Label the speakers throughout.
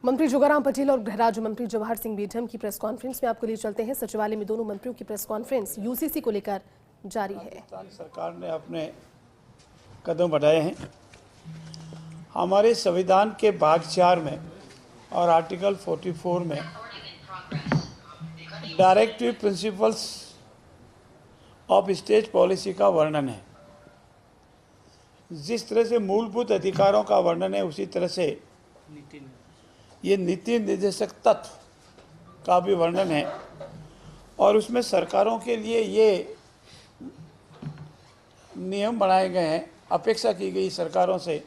Speaker 1: मंत्री जोगाराम पटेल और गृह राज्य मंत्री जवाहर सिंह बेढम की प्रेस कॉन्फ्रेंस में आपको लिए चलते हैं। सचिवालय में दोनों मंत्रियों की प्रेस कॉन्फ्रेंस यूसीसी को लेकर जारी है।
Speaker 2: राजस्थान सरकार ने अपने कदम बढ़ाए हैं। हमारे संविधान के भाग 4 में और आर्टिकल 44 में directive principles of state policy का वर्णन है। जिस तरह से मूलभूत अधिकारों का वर्णन है, उसी तरह से ये नीति निर्देशक तत्व का भी वर्णन है। और उसमें सरकारों के लिए ये नियम बनाए गए हैं, अपेक्षा की गई सरकारों से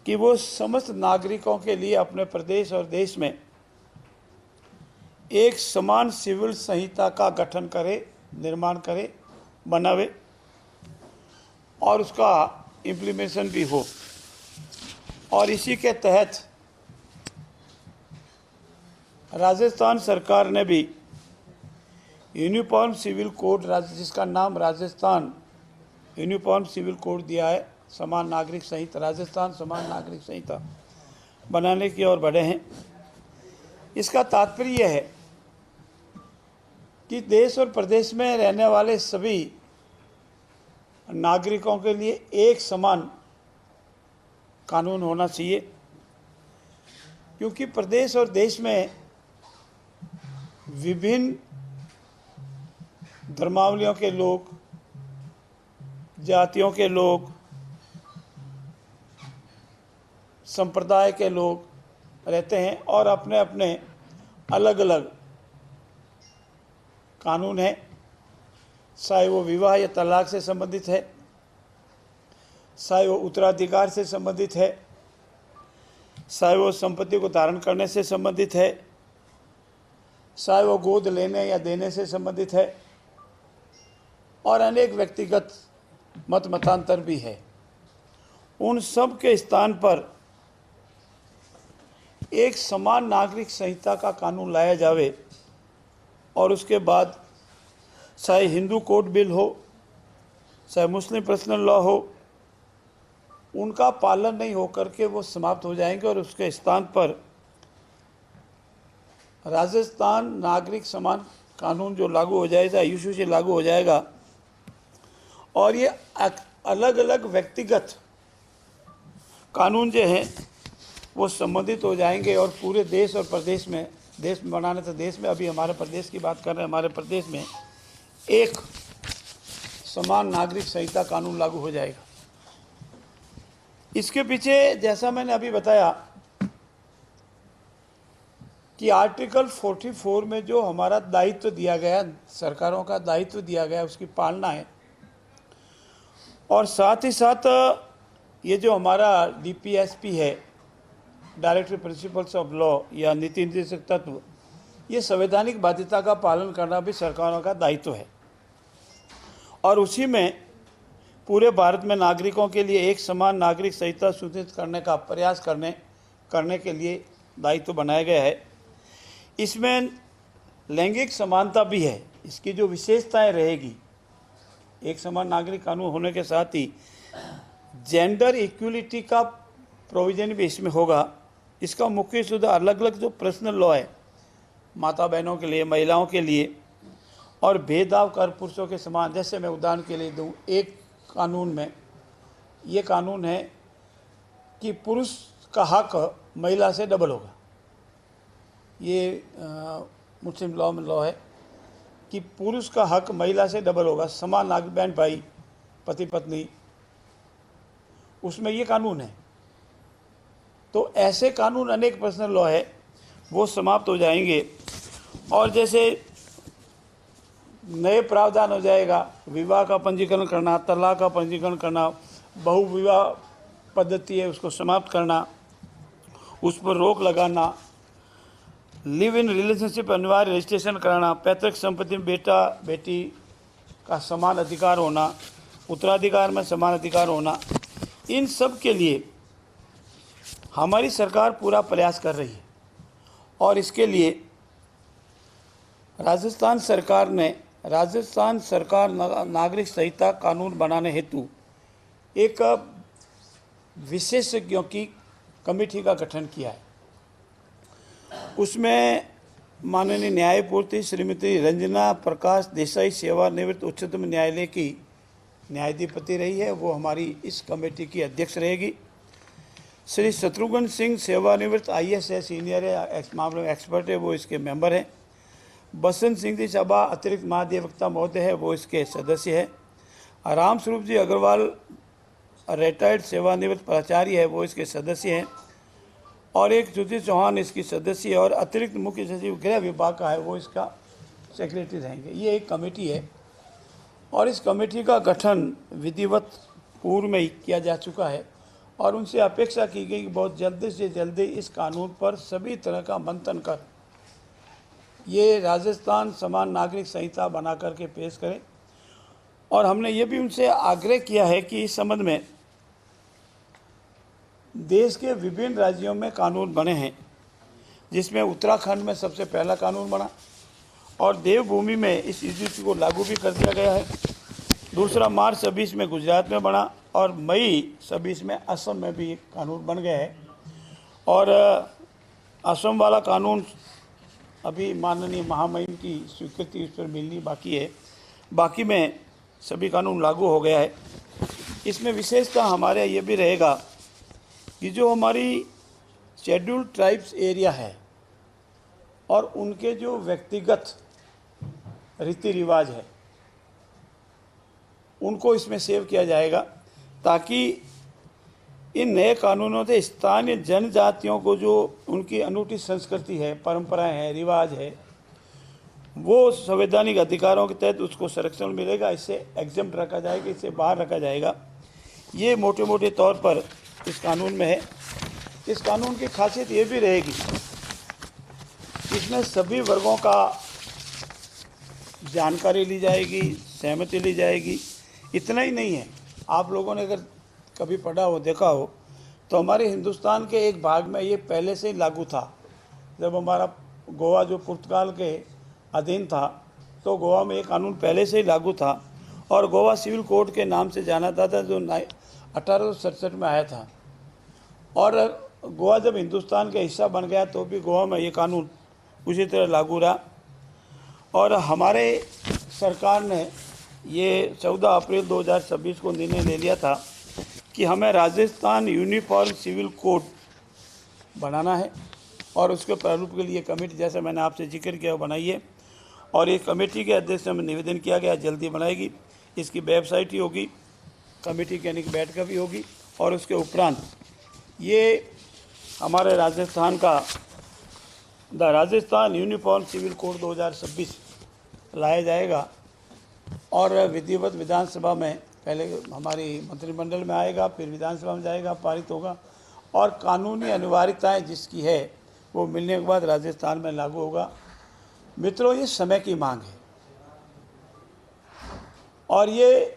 Speaker 2: कि वो समस्त नागरिकों के लिए अपने प्रदेश और देश में एक समान सिविल संहिता का गठन करे, निर्माण करे, बनावे और उसका इम्प्लीमेंटेशन भी हो। और इसी के तहत राजस्थान सरकार ने भी यूनिफॉर्म सिविल कोड, जिसका नाम राजस्थान यूनिफॉर्म सिविल कोड दिया है, समान नागरिक संहिता, राजस्थान समान नागरिक संहिता बनाने की ओर बढ़े हैं। इसका तात्पर्य यह है कि देश और प्रदेश में रहने वाले सभी नागरिकों के लिए एक समान कानून होना चाहिए, क्योंकि प्रदेश और देश में विभिन्न धर्मावलियों के लोग, जातियों के लोग, संप्रदाय के लोग रहते हैं और अपने अपने अलग अलग कानून हैं। चाहे वो विवाह या तलाक से संबंधित है, चाहे वो उत्तराधिकार से संबंधित है, चाहे वो संपत्ति को धारण करने से संबंधित है, चाहे वो गोद लेने या देने से संबंधित है, और अनेक व्यक्तिगत मत मतांतर भी है। उन सब के स्थान पर एक समान नागरिक संहिता का कानून लाया जावे और उसके बाद चाहे हिंदू कोड बिल हो, चाहे मुस्लिम पर्सनल लॉ हो, उनका पालन नहीं होकर के वो समाप्त हो जाएंगे और उसके स्थान पर राजस्थान नागरिक समान कानून जो लागू हो जाएगा, यूसीसी लागू हो जाएगा। और ये अलग अलग व्यक्तिगत कानून जो हैं वो संबंधित हो जाएंगे और पूरे देश और प्रदेश में, देश में बनाने से देश में, अभी हमारे प्रदेश की बात कर रहे हैं, हमारे प्रदेश में एक समान नागरिक संहिता कानून लागू हो जाएगा। इसके पीछे जैसा मैंने अभी बताया कि आर्टिकल 44 में जो हमारा दायित्व दिया गया, सरकारों का दायित्व दिया गया, उसकी पालना है। और साथ ही साथ ये जो हमारा डीपीएसपी है, डायरेक्टिव प्रिंसिपल्स ऑफ लॉ या नीति निर्देशक तत्व, ये संवैधानिक बाध्यता का पालन करना भी सरकारों का दायित्व है। और उसी में पूरे भारत में नागरिकों के लिए एक समान नागरिक संहिता सुनिश्चित करने का प्रयास करने के लिए दायित्व बनाया गया है। इसमें लैंगिक समानता भी है। इसकी जो विशेषताएं रहेगी, एक समान नागरिक कानून होने के साथ ही जेंडर इक्वलिटी का प्रोविजन भी इसमें होगा। इसका मुख्य सुधार अलग अलग जो पर्सनल लॉ है, माता बहनों के लिए, महिलाओं के लिए, और भेदभाव कर पुरुषों के समान। जैसे मैं उदाहरण के लिए दूं, एक कानून में ये कानून है कि पुरुष का हक महिला से डबल होगा। ये मुस्लिम लॉ में लॉ है कि पुरुष का हक महिला से डबल होगा, समान नागरिक, बहन भाई, पति पत्नी, उसमें ये कानून है। तो ऐसे कानून अनेक पर्सनल लॉ है, वो समाप्त हो जाएंगे। और जैसे नए प्रावधान हो जाएगा, विवाह का पंजीकरण करना, तलाक का पंजीकरण करना, बहुविवाह पद्धति है उसको समाप्त करना, उस पर रोक लगाना, लिव इन रिलेशनशिप अनिवार्य रजिस्ट्रेशन कराना, पैतृक संपत्ति में बेटा बेटी का समान अधिकार होना, उत्तराधिकार में समान अधिकार होना, इन सब के लिए हमारी सरकार पूरा प्रयास कर रही है। और इसके लिए राजस्थान सरकार नागरिक संहिता कानून बनाने हेतु एक विशेषज्ञों की कमेटी का गठन किया है। उसमें माननीय न्यायमूर्ति श्रीमती रंजना प्रकाश देसाई सेवानिवृत्त उच्चतम न्यायालय की न्यायाधिपति रही है, वो हमारी इस कमेटी की अध्यक्ष रहेगी। श्री शत्रुघ्न सिंह सेवानिवृत्त IAS है, सीनियर है, मामलों में एक्सपर्ट है, वो इसके मेंबर हैं। बसंत सिंह जी सभा अतिरिक्त महाधिवक्ता महोदय है, वो इसके सदस्य है। राम स्वरूप जी अग्रवाल रिटायर्ड सेवानिवृत्त प्राचार्य है, वो इसके सदस्य हैं। और एक ज्योति चौहान इसकी सदस्य है और अतिरिक्त मुख्य सचिव गृह विभाग का है, वो इसका सेक्रेटरी रहेंगे। ये एक कमेटी है और इस कमेटी का गठन विधिवत पूर्व में ही किया जा चुका है और उनसे अपेक्षा की गई कि बहुत जल्दी से जल्दी इस कानून पर सभी तरह का मंथन कर ये राजस्थान समान नागरिक संहिता बना करके पेश करें। और हमने ये भी उनसे आग्रह किया है कि इस संबंध में देश के विभिन्न राज्यों में कानून बने हैं, जिसमें उत्तराखंड में सबसे पहला कानून बना और देवभूमि में इस यूजीसी को लागू भी कर दिया गया है। दूसरा मार्च 26 में गुजरात में बना और मई 26 में असम में भी कानून बन गया है। और असम वाला कानून अभी माननीय महामहिम की स्वीकृति उस पर मिलनी बाकी है, बाकी में सभी कानून लागू हो गया है। इसमें विशेषता हमारे ये भी रहेगा कि जो हमारी शेड्यूल्ड ट्राइब्स एरिया है और उनके जो व्यक्तिगत रीति रिवाज है उनको इसमें सेव किया जाएगा, ताकि इन नए कानूनों से स्थानीय जनजातियों को जो उनकी अनूठी संस्कृति है, परंपराएं हैं, रिवाज है, वो संवैधानिक अधिकारों के तहत उसको संरक्षण मिलेगा। इससे एग्जम्प्ट रखा जाएगा, इससे बाहर रखा जाएगा। ये मोटे मोटे तौर पर इस कानून में है। इस कानून की खासियत ये भी रहेगी, इसमें सभी वर्गों का जानकारी ली जाएगी, सहमति ली जाएगी। इतना ही नहीं है, आप लोगों ने अगर कभी पढ़ा हो, देखा हो, तो हमारे हिंदुस्तान के एक भाग में ये पहले से ही लागू था। जब हमारा गोवा जो पुर्तगाल के अधीन था, तो गोवा में ये कानून पहले से ही लागू था और गोवा सिविल कोड के नाम से जाना जाता था, जो 1867 में आया था। और गोवा जब हिंदुस्तान का हिस्सा बन गया तो भी गोवा में ये कानून उसी तरह लागू रहा। और हमारे सरकार ने ये 14 अप्रैल 2026 को निर्णय ले लिया था कि हमें राजस्थान यूनिफॉर्म सिविल कोड बनाना है और उसके प्रारूप के लिए कमेटी, जैसा मैंने आपसे जिक्र किया, बनाई है। और ये कमेटी के अध्यक्ष में निवेदन किया गया, जल्दी बनाएगी। इसकी वेबसाइट ही होगी, कमेटी की यानी बैठक भी होगी और उसके उपरांत ये हमारे राजस्थान का the Rajasthan uniform civil code 2026 लाया जाएगा और विधिवत विधानसभा में पहले हमारी मंत्रिमंडल में आएगा, फिर विधानसभा में जाएगा, पारित होगा और कानूनी अनिवार्यताएं जिसकी है वो मिलने के बाद राजस्थान में लागू होगा। मित्रों, ये समय की मांग है और ये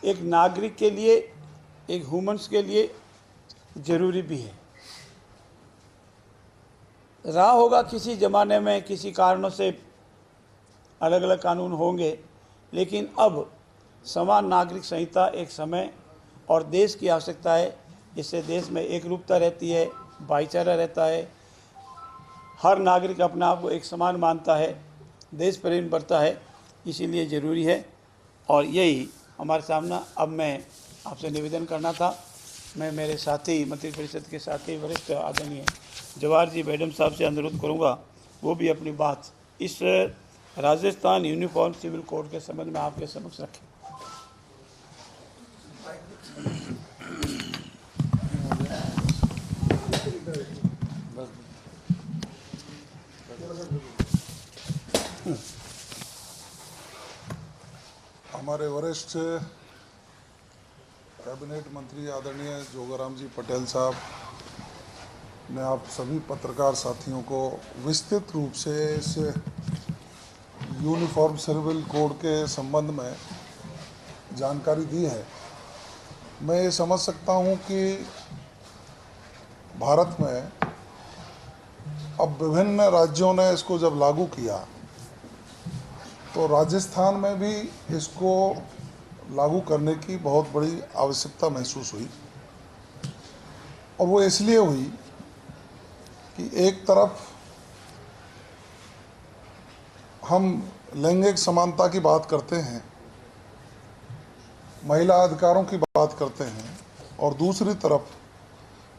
Speaker 2: एक नागरिक के लिए, एक ह्यूमन्स के लिए जरूरी भी है। रहा होगा किसी ज़माने में किसी कारणों से अलग अलग कानून होंगे, लेकिन अब समान नागरिक संहिता एक समय और देश की आवश्यकता है। इससे देश में एकरूपता रहती है, भाईचारा रहता है, हर नागरिक अपने आप को एक समान मानता है, देश प्रेम बढ़ता है, इसीलिए ज़रूरी है। और यही हमारे सामने अब मैं आपसे निवेदन करना था। मैं मेरे साथी मंत्रिपरिषद के साथी वरिष्ठ आदरणीय जवाहर जी मैडम साहब से अनुरोध करूंगा, वो भी अपनी बात इस राजस्थान यूनिफॉर्म सिविल कोड के संबंध में आपके समक्ष रखें।
Speaker 3: हमारे वरिष्ठ कैबिनेट मंत्री आदरणीय जोगाराम जी पटेल साहब ने आप सभी पत्रकार साथियों को विस्तृत रूप से इस यूनिफॉर्म सिविल कोड के संबंध में जानकारी दी है। मैं ये समझ सकता हूँ कि भारत में अब विभिन्न राज्यों ने इसको जब लागू किया तो राजस्थान में भी इसको लागू करने की बहुत बड़ी आवश्यकता महसूस हुई और वो इसलिए हुई कि एक तरफ हम लैंगिक समानता की बात करते हैं, महिला अधिकारों की बात करते हैं, और दूसरी तरफ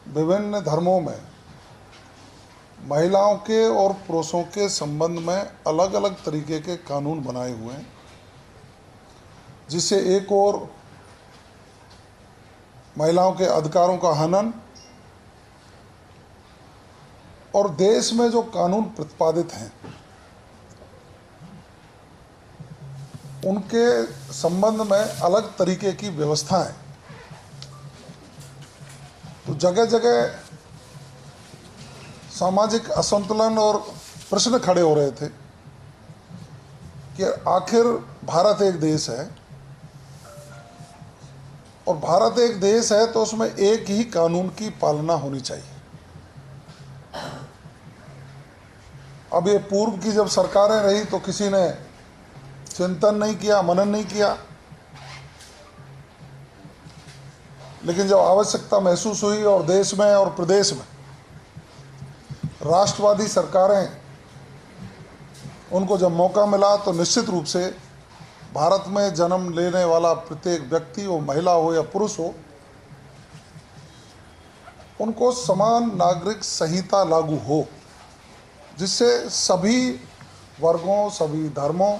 Speaker 3: विभिन्न धर्मों में महिलाओं के और पुरुषों के संबंध में अलग अलग तरीके के कानून बनाए हुए हैं, जिससे एक और महिलाओं के अधिकारों का हनन और देश में जो कानून प्रतिपादित हैं उनके संबंध में अलग तरीके की व्यवस्थाएं, तो जगह जगह सामाजिक असंतुलन और प्रश्न खड़े हो रहे थे कि आखिर भारत एक देश है, और भारत एक देश है तो उसमें एक ही कानून की पालना होनी चाहिए। अब ये पूर्व की जब सरकारें रही तो किसी ने चिंतन नहीं किया, मनन नहीं किया, लेकिन जब आवश्यकता महसूस हुई और देश में और प्रदेश में राष्ट्रवादी सरकारें, उनको जब मौका मिला तो निश्चित रूप से भारत में जन्म लेने वाला प्रत्येक व्यक्ति हो, महिला हो या पुरुष हो, उनको समान नागरिक संहिता लागू हो, जिससे सभी वर्गों, सभी धर्मों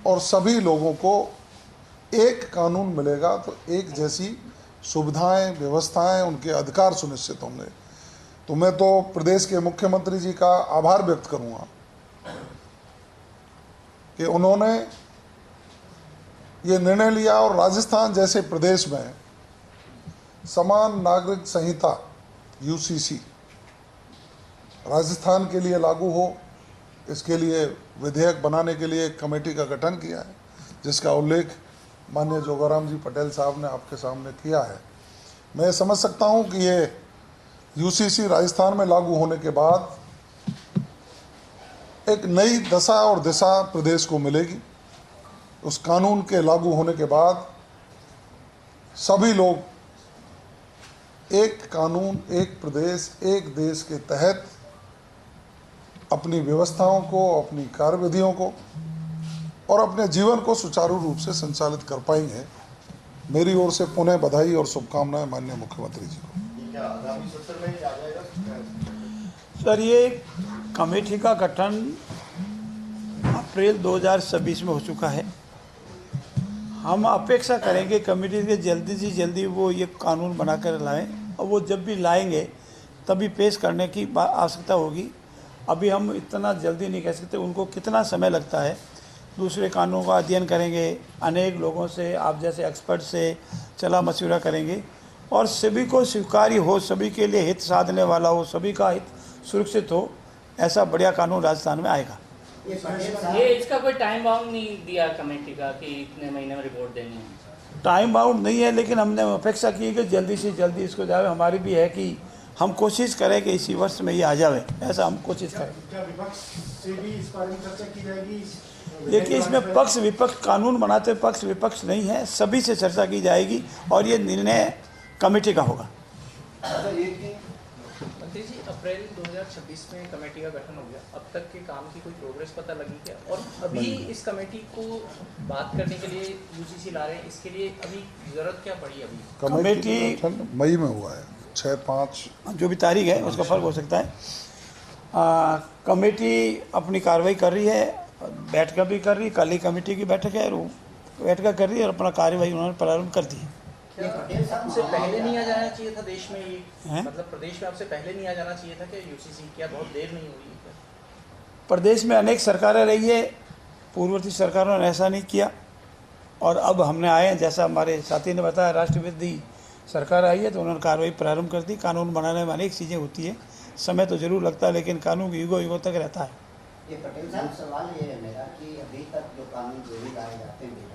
Speaker 3: और सभी लोगों को एक कानून मिलेगा तो एक जैसी सुविधाएं, व्यवस्थाएं, उनके अधिकार सुनिश्चित होंगे। तो मैं तो प्रदेश के मुख्यमंत्री जी का आभार व्यक्त करूंगा कि उन्होंने ये निर्णय लिया और राजस्थान जैसे प्रदेश में समान नागरिक संहिता यूसीसी राजस्थान के लिए लागू हो, इसके लिए विधेयक बनाने के लिए एक कमेटी का गठन किया है, जिसका उल्लेख माननीय जोगाराम जी पटेल साहब ने आपके सामने किया है। मैं समझ सकता हूं कि ये यूसीसी राजस्थान में लागू होने के बाद एक नई दशा और दिशा प्रदेश को मिलेगी। उस कानून के लागू होने के बाद सभी लोग एक कानून, एक प्रदेश, एक देश के तहत अपनी व्यवस्थाओं को, अपनी कार्यविधियों को और अपने जीवन को सुचारू रूप से संचालित कर पाएंगे। मेरी ओर से पुनः बधाई और शुभकामनाएं माननीय मुख्यमंत्री जी को।
Speaker 2: सर, ये कमेटी का गठन अप्रैल 2026 में हो चुका है। हम अपेक्षा करेंगे कमेटी के जल्दी से जल्दी वो ये कानून बनाकर लाएं, और वो जब भी लाएंगे तभी पेश करने की आवश्यकता होगी। अभी हम इतना जल्दी नहीं कह सकते उनको कितना समय लगता है। दूसरे कानूनों का अध्ययन करेंगे, अनेक लोगों से, आप जैसे एक्सपर्ट से सलाह मशविरा करेंगे और सभी को स्वीकार्य हो, सभी के लिए हित साधने वाला हो, सभी का हित सुरक्षित हो, ऐसा बढ़िया कानून राजस्थान में आएगा।
Speaker 4: ये इसका कोई टाइम बाउंड नहीं दिया कमेटी का कि इतने महीने में रिपोर्ट देनी है?
Speaker 2: टाइम बाउंड नहीं है, लेकिन हमने अपेक्षा की कि जल्दी से जल्दी इसको जाए। हमारी भी है कि हम कोशिश करें कि इसी वर्ष में ये आ जाए, ऐसा हम कोशिश करें।
Speaker 5: क्या विपक्ष से भी इस बारे में चर्चा की जाएगी?
Speaker 2: देखिए, इसमें पक्ष विपक्ष, कानून बनाते पक्ष विपक्ष नहीं है, सभी से चर्चा की जाएगी और ये निर्णय कमेटी का होगा।
Speaker 4: मंत्री जी, अप्रैल 2026 में कमेटी का गठन हो गया, अब तक के काम की कोई प्रोग्रेस पता लगी क्या? और अभी इस कमेटी को बात करने के लिए यूसीसी ला रहे हैं, इसके लिए अभी जरूरत क्या पड़ी? अभी
Speaker 3: कमेटी का गठन मई में हुआ है, 6-5
Speaker 2: जो भी तारीख है उसका फर्क हो सकता है। कमेटी अपनी कार्रवाई कर रही है, बैठक भी कर रही है, कल ही कमेटी की बैठक है, बैठक कर रही है और अपना कार्रवाई उन्होंने प्रारंभ कर दी है।
Speaker 4: आपसे पहले नहीं आ जाना चाहिए था देश में ये?
Speaker 2: हैं?
Speaker 4: मतलब प्रदेश में आपसे पहले नहीं आ जाना चाहिए था कि यूसीसी? क्या बहुत देर नहीं हुई है?
Speaker 2: प्रदेश में अनेक सरकारें रही है, पूर्ववर्ती सरकारों ने ऐसा नहीं किया और अब हमने आए हैं, जैसा हमारे साथी ने बताया, राष्ट्रविरोधी सरकार आई है तो उन्होंने कार्रवाई प्रारंभ कर दी। कानून बनाने में अनेक चीज़ें होती है, समय तो जरूर लगता है, लेकिन कानून युगों युगों तक रहता है।
Speaker 6: ये पटेल साहब, सवाल ये है मेरा कि अभी तक जो कानून जो भी लाए जाते हैं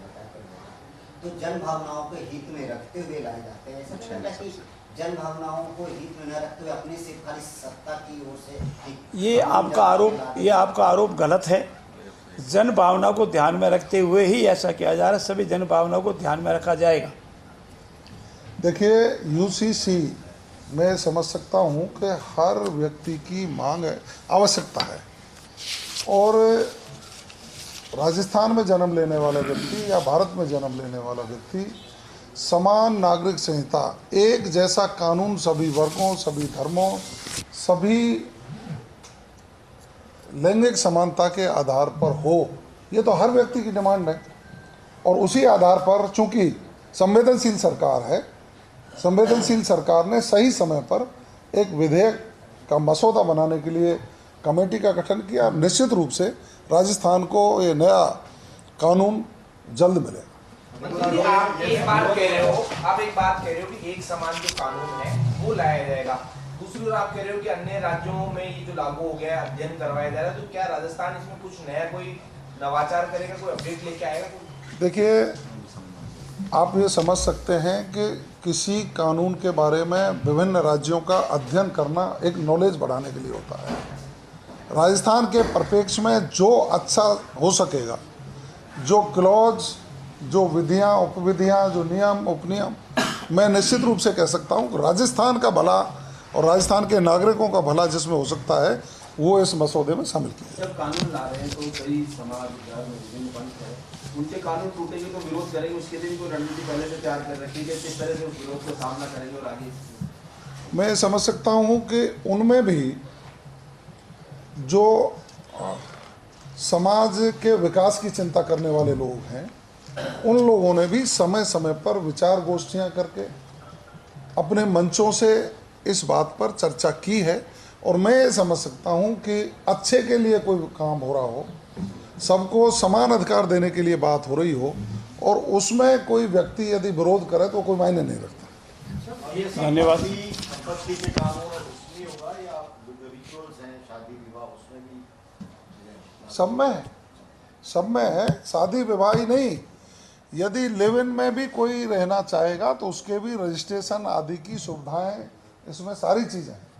Speaker 6: तो जन भावनाओं को हित में रखते हुए लाए जाते हैं। ऐसा नहीं लगता कि जन भावनाओं को हित में न रखते हुए अपने से खाली सत्ता की ओर से? ये
Speaker 2: आपका आरोप गलत है। जन भावना को ध्यान में रखते हुए ही ऐसा किया जा रहा है, सभी जन भावना को ध्यान में रखा जाएगा।
Speaker 3: देखिए, यूसीसी मैं समझ सकता हूं कि हर व्यक्ति की मांग है, आवश्यकता है, और राजस्थान में जन्म लेने वाला व्यक्ति या भारत में जन्म लेने वाला व्यक्ति समान नागरिक संहिता, एक जैसा कानून सभी वर्गों, सभी धर्मों, सभी लैंगिक समानता के आधार पर हो, ये तो हर व्यक्ति की डिमांड है। और उसी आधार पर चूंकि संवेदनशील सरकार है, संवेदनशील सरकार ने सही समय पर एक विधेयक का मसौदा बनाने के लिए कमेटी का गठन किया। निश्चित रूप से राजस्थान को ये नया कानून जल्द मिलेगा।
Speaker 7: आप एक बात कह रहे हो कि एक समान जो कानून है वो लाया जाएगा, दूसरी ओर आप कह रहे हो कि अन्य राज्यों में ये जो लागू हो गया है अध्ययन करवाया जा रहा है, तो क्या राजस्थान इसमें कुछ नया कोई नवाचार करेगा, कोई अपडेट लेके आएगा?
Speaker 3: देखिए, आप ये समझ सकते हैं कि किसी कानून के बारे में विभिन्न राज्यों का अध्ययन करना एक नॉलेज बढ़ाने के लिए होता है। राजस्थान के परिप्रेक्ष्य में जो अच्छा हो सकेगा, जो क्लॉज, जो विधियाँ, उपविधियाँ, जो नियम, उपनियम, मैं निश्चित रूप से कह सकता हूँ राजस्थान का भला और राजस्थान के नागरिकों का भला जिसमें हो सकता है वो इस मसौदे में शामिल किया।
Speaker 8: जब कानून ला रहे हैं तो कई समाज विभिन्न पंथ है, उनके कानून टूटेंगे तो विरोध करेंगे, उसके लिए भी कोई रणनीति पहले से तैयार कर रखी है, किस तरह से उस विरोध का सामना करेंगे और आगे?
Speaker 3: मैं समझ सकता हूँ कि उनमें भी जो समाज के विकास की चिंता करने वाले लोग हैं, उन लोगों ने भी समय समय पर विचार गोष्ठियाँ करके अपने मंचों से इस बात पर चर्चा की है। और मैं ये समझ सकता हूँ कि अच्छे के लिए कोई काम हो रहा हो, सबको समान अधिकार देने के लिए बात हो रही हो, और उसमें कोई व्यक्ति यदि विरोध करे तो कोई मायने नहीं रखता।
Speaker 2: धन्यवाद।
Speaker 5: संपत्ति के कानून उसमें होगा या रिचुअल्स हैं शादी विवाह उसमें भी?
Speaker 3: सब में है, शादी विवाह ही नहीं, यदि लिव इन में भी कोई रहना चाहेगा तो उसके भी रजिस्ट्रेशन आदि की सुविधाएं, इसमें सारी चीज़ें हैं।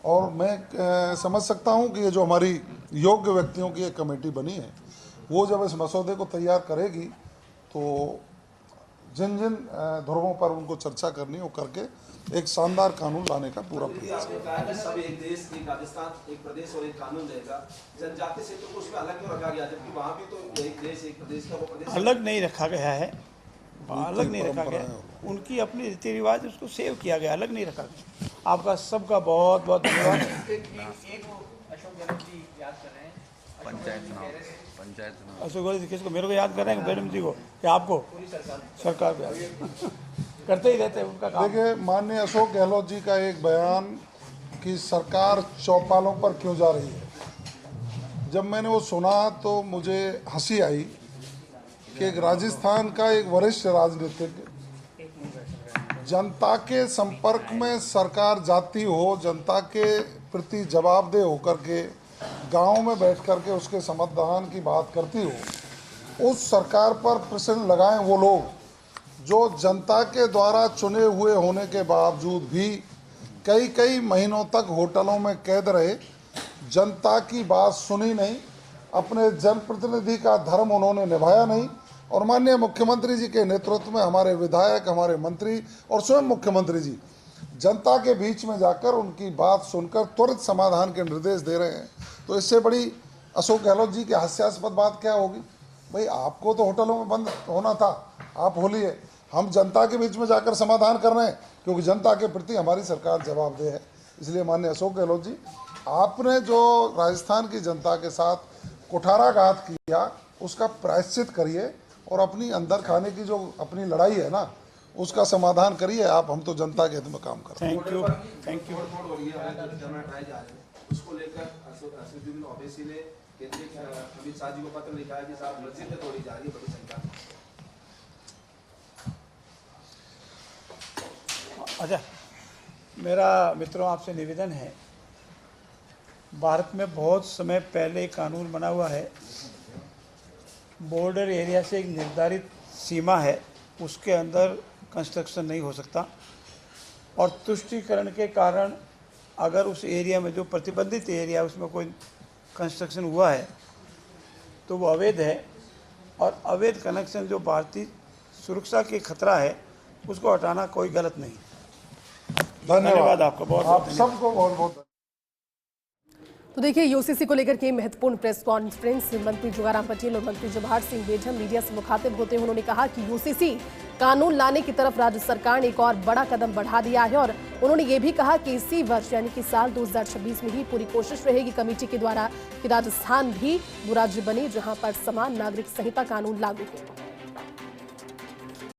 Speaker 3: और मैं समझ सकता हूं कि ये जो हमारी योग्य व्यक्तियों की एक कमेटी बनी है, वो जब इस मसौदे को तैयार करेगी तो जिन जिन ध्रुवों पर उनको चर्चा करनी हो करके एक शानदार कानून लाने का पूरा प्रयास है।
Speaker 8: आपने कहा कि सब एक देश, एक राजस्थान, एक प्रदेश और एक कानून रहेगा, जनजाति क्षेत्र को उसमें अलग क्यों रखा गया, जबकि वहाँ भी तो एक देश, एक प्रदेश का वो प्रदेश
Speaker 2: अलग नहीं रखा गया है, अलग नहीं रखा गया, उनकी अपनी रीति रिवाज उसको सेव किया गया, अलग नहीं रखा गया। आपका सबका बहुत बहुत धन्यवाद।
Speaker 4: अशोक गहलोत जी याद कर रहे हैं पंचायत
Speaker 2: अशोक गहलोत जी किसको? मेरे को याद कर रहे हैं, मैडम जी को, क्या आपको? पूरी सरकार को करते ही रहते हैं उनका काम।
Speaker 3: देखिए, माननीय अशोक गहलोत जी का एक बयान कि सरकार चौपालों पर क्यों जा रही है, जब मैंने वो सुना तो मुझे हंसी आई कि एक राजस्थान का एक वरिष्ठ राजनीतिज्ञ जनता के संपर्क में सरकार जाती हो, जनता के प्रति जवाबदेह होकर के गांव में बैठ कर के उसके समाधान की बात करती हो, उस सरकार पर प्रश्न लगाएं वो लोग जो जनता के द्वारा चुने हुए होने के बावजूद भी कई कई महीनों तक होटलों में कैद रहे, जनता की बात सुनी नहीं, अपने जनप्रतिनिधि का धर्म उन्होंने निभाया नहीं। और माननीय मुख्यमंत्री जी के नेतृत्व में हमारे विधायक, हमारे मंत्री और स्वयं मुख्यमंत्री जी जनता के बीच में जाकर उनकी बात सुनकर त्वरित समाधान के निर्देश दे रहे हैं। तो इससे बड़ी अशोक गहलोत जी की हास्यास्पद बात क्या होगी? भाई, आपको तो होटलों में बंद होना था, आप होलिए, हम जनता के बीच में जाकर समाधान कर रहे हैं, क्योंकि जनता के प्रति हमारी सरकार जवाबदेह है। इसलिए माननीय अशोक गहलोत जी, आपने जो राजस्थान की जनता के साथ कुठाराघात किया उसका प्रायश्चित करिए और अपनी अंदर खाने की जो अपनी लड़ाई है ना, उसका समाधान करिए आप। हम तो जनता के हित में काम कर रहे हैं।
Speaker 2: Thank you.
Speaker 8: उसको लेकर असदुद्दीन ओवैसी ने केंद्रीय अमित शाह जी को पत्र लिखा है कि साहब मस्जिद तोड़ी जा रही है बड़ी संख्या में।
Speaker 2: अच्छा, मेरा मित्रों आपसे निवेदन है, भारत में बहुत समय पहले कानून बना हुआ है, बॉर्डर एरिया से एक निर्धारित सीमा है, उसके अंदर कंस्ट्रक्शन नहीं हो सकता, और तुष्टीकरण के कारण अगर उस एरिया में जो प्रतिबंधित एरिया उसमें कोई कंस्ट्रक्शन हुआ है तो वो अवैध है, और अवैध कनेक्शन जो भारतीय सुरक्षा के खतरा है उसको हटाना कोई गलत नहीं। धन्यवाद आपका बहुत।
Speaker 3: आप सबको बहुत बहुत।
Speaker 1: तो देखिए, यूसीसी को लेकर के महत्वपूर्ण प्रेस कॉन्फ्रेंस मंत्री जोगाराम पटेल और मंत्री जवाहर सिंह बेढम मीडिया से मुखातिब होते हुए उन्होंने कहा कि यूसीसी कानून लाने की तरफ राज्य सरकार ने एक और बड़ा कदम बढ़ा दिया है और उन्होंने ये भी कहा कि इसी वर्ष यानी कि साल 2026 में ही पूरी कोशिश रहेगी कमेटी के द्वारा कि राजस्थान भी वो राज्य बने जहां पर समान नागरिक संहिता कानून लागू हो।